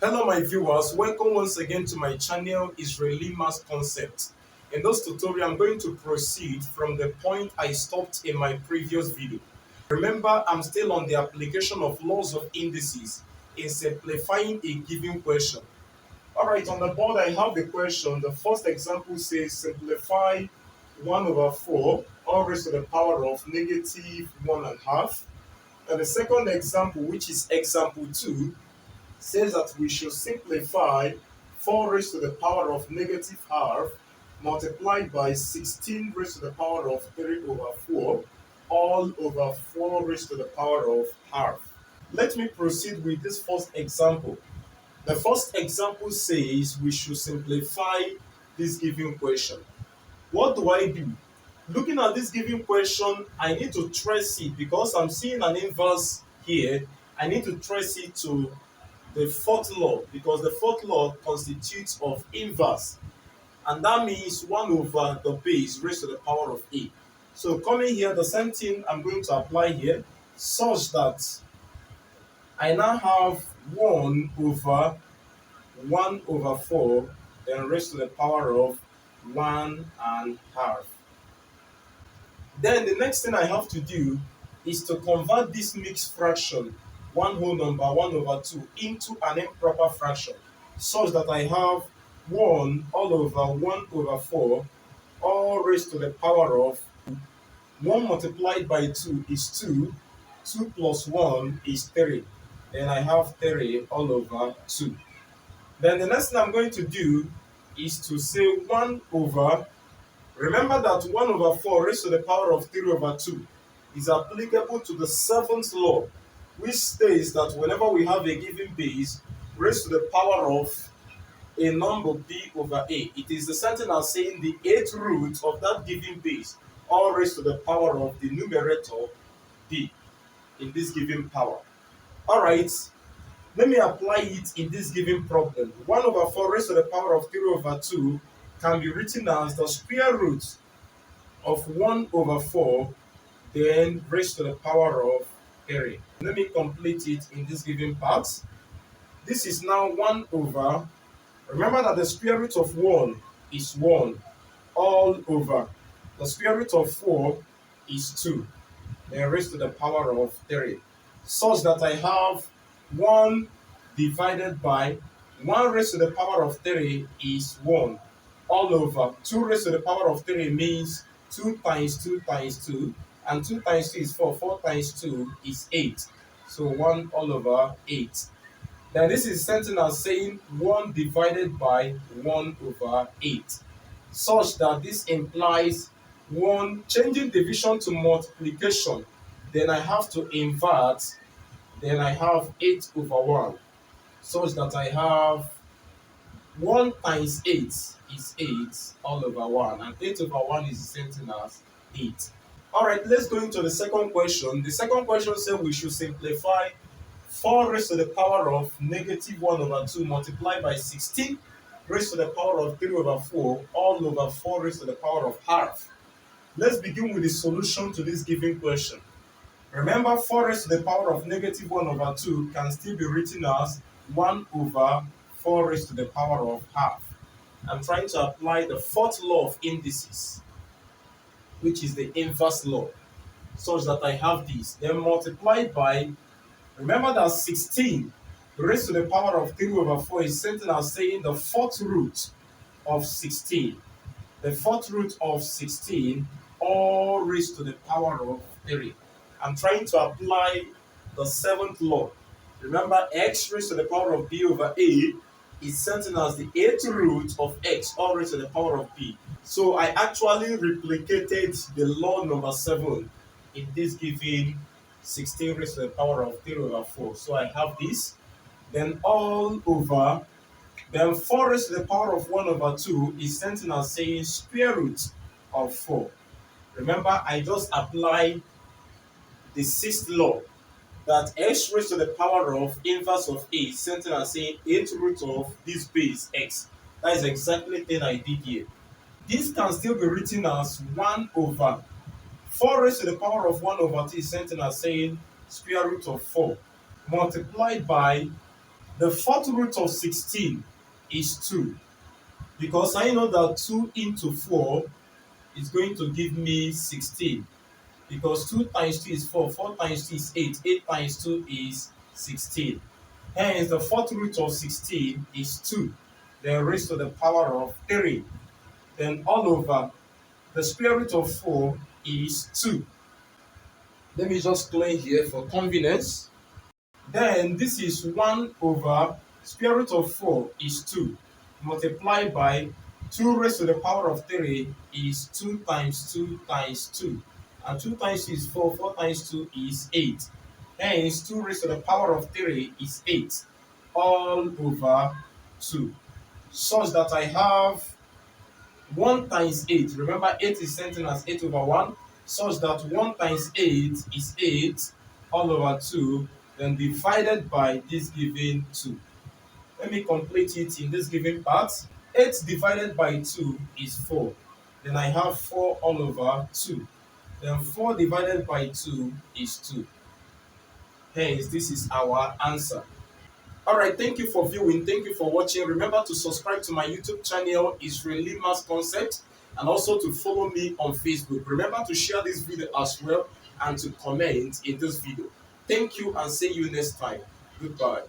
Hello my viewers, welcome once again to my channel Israeli Math Concept. In this tutorial, I'm going to proceed from the point I stopped in my previous video. Remember, I'm still on the application of laws of indices in simplifying a given question. Alright, on the board I have the question. The first example says simplify 1 over 4 all raised to the power of negative 1 and half. And the second example, which is example 2, says that we should simplify 4 raised to the power of negative half multiplied by 16 raised to the power of 3 over 4 all over 4 raised to the power of half. Let me proceed with this first example. The first example says we should simplify this given question. What do I do? Looking at this given question, I need to trace it because I'm seeing an inverse here. I need to trace it to the fourth law because the fourth law constitutes of inverse, and that means 1 over the base raised to the power of a. So coming here, the same thing I'm going to apply here such that I now have 1 over 1 over 4 then raised to the power of 1 and half. Then the next thing I have to do is to convert this mixed fraction, one whole number 1 over 2, into an improper fraction, such that I have 1 all over 1 over 4, all raised to the power of 1 multiplied by 2 is 2, 2 plus 1 is 3. Then I have 3 all over 2. Then the next thing I'm going to do is to say 1 over. Remember that 1 over 4 raised to the power of 3 over 2 is applicable to the seventh law, which states that whenever we have a given base raised to the power of a number b over a, it is the same thing as saying the eighth root of that given base, all raised to the power of the numerator b in this given power. All right, let me apply it in this given problem. 1 over 4 raised to the power of 3 over 2 can be written as the square root of 1 over 4 then raised to the power of 3. Let me complete it in this given part. This is now 1 over, remember that the square root of 1 is 1, all over. The square root of 4 is 2, then raised to the power of 3. Such that I have 1 divided by 1 raised to the power of 3 is 1, all over 2 raised to the power of 3 means 2 times 2 times 2, and 2 times 2 is 4, 4 times 2 is 8. So 1 all over 8. Then this is something as saying 1 divided by 1 over 8, such that this implies 1 changing division to multiplication. Then I have to invert, then I have 8 over 1, such that I have 1 times 8 is 8 all over 1, and 8 over 1 is the same thing as 8. Alright, let's go into the second question. The second question says we should simplify 4 raised to the power of negative 1 over 2 multiplied by 16 raised to the power of 3 over 4 all over 4 raised to the power of half. Let's begin with the solution to this given question. Remember, 4 raised to the power of negative 1 over 2 can still be written as 1 over 4 raised to the power of half. I'm trying to apply the fourth law of indices, which is the inverse law, such that I have this. Then multiplied by, remember that 16 raised to the power of 3 over 4 is something as saying the fourth root of 16. The fourth root of 16 all raised to the power of 3. I'm trying to apply the seventh law. Remember, x raised to the power of b over a is something as the eighth root of x all raised to the power of b. So I actually replicated the law number 7 in this given 16 raised to the power of 3 over 4. So I have this, then all over, then 4 raised to the power of 1 over 2 is something as saying square root of 4. Remember, I just applied the sixth law that x raised to the power of inverse of a is something as saying 8 root of this base x. That is exactly the thing I did here. This can still be written as 1 over 4 raised to the power of 1 over 2 is something as saying square root of 4 multiplied by The fourth root of 16 is 2, because I know that 2 into 4 is going to give me 16, because 2 times 2 is 4, 4 times 2 is 8, 8 times 2 is 16. Hence, the fourth root of 16 is 2, then raised to the power of 3. Then all over, the square root of 4 is 2. Let me just clear here for convenience. Then this is 1 over square root of 4 is 2, multiplied by 2 raised to the power of 3 is 2 times 2 times 2. And 2 times 2 is 4, 4 times 2 is 8. Hence, 2 raised to the power of 3 is 8, all over 2. Such that I have 1 times 8. Remember, 8 is sent in as 8 over 1, such that 1 times 8 is 8 all over 2, then divided by this given 2. Let me complete it in this given part. 8 divided by 2 is 4. Then I have 4 all over 2. Then 4 divided by 2 is 2. Hence, this is our answer. Alright, thank you for viewing, thank you for watching. Remember to subscribe to my YouTube channel, Israeli Maths Concept, and also to follow me on Facebook. Remember to share this video as well and to comment in this video. Thank you and see you next time. Goodbye.